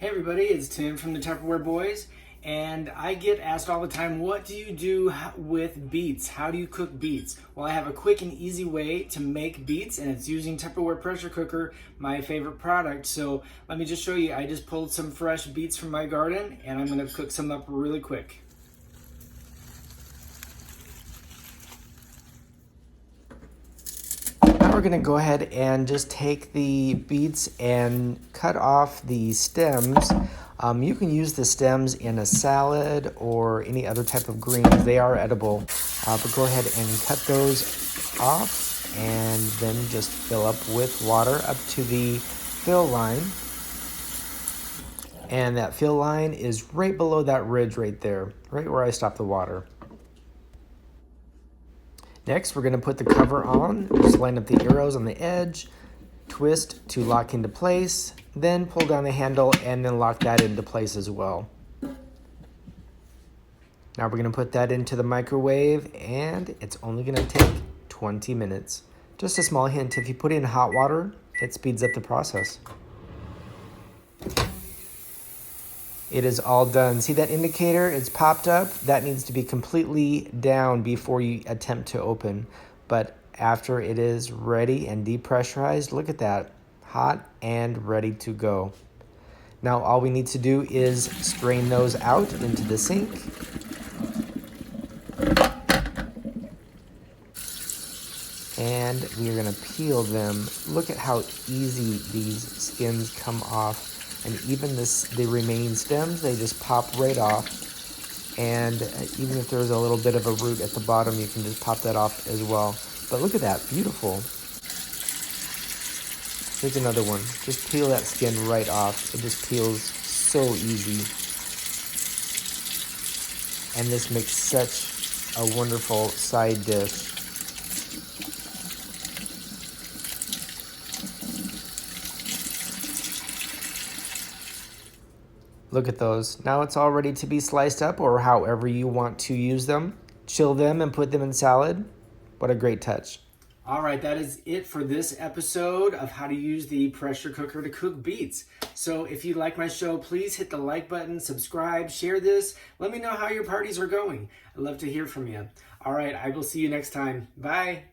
Hey everybody, it's Tim from the Tupperware Boys, and I get asked all the time, what do you do with beets? How do you cook beets? Well, I have a quick and easy way to make beets, and it's using Tupperware pressure cooker, my favorite product. So let me just show you. I just pulled some fresh beets from my garden, and I'm gonna cook some up really quick. Now we're gonna go ahead and just take the beets and cut off the stems. You can use the stems in a salad or any other type of greens. They are edible, but go ahead and cut those off and then just fill up with water up to the fill line. And that fill line is right below that ridge right there, right where I stopped the water. Next, we're going to put the cover on, just line up the arrows on the edge, twist to lock into place, then pull down the handle and then lock that into place as well. Now we're going to put that into the microwave, and it's only going to take 20 minutes. Just a small hint, if you put in hot water, it speeds up the process. It is all done. See that indicator? It's popped up. That needs to be completely down before you attempt to open. But after it is ready and depressurized, look at that. Hot and ready to go. Now all we need to do is strain those out into the sink. And we are gonna peel them. Look at how easy these skins come off. And even the remaining stems, they just pop right off. And even if there's a little bit of a root at the bottom, you can just pop that off as well. But look at that, beautiful. Here's another one. Just peel that skin right off. It just peels so easy. And this makes such a wonderful side dish. Look at those. Now it's all ready to be sliced up, or however you want to use them. Chill them and put them in salad. What a great touch. All right, that is it for this episode of how to use the pressure cooker to cook beets. So if you like my show, please hit the like button, subscribe, share this. Let me know how your parties are going. I'd love to hear from you. All right, I will see you next time. Bye.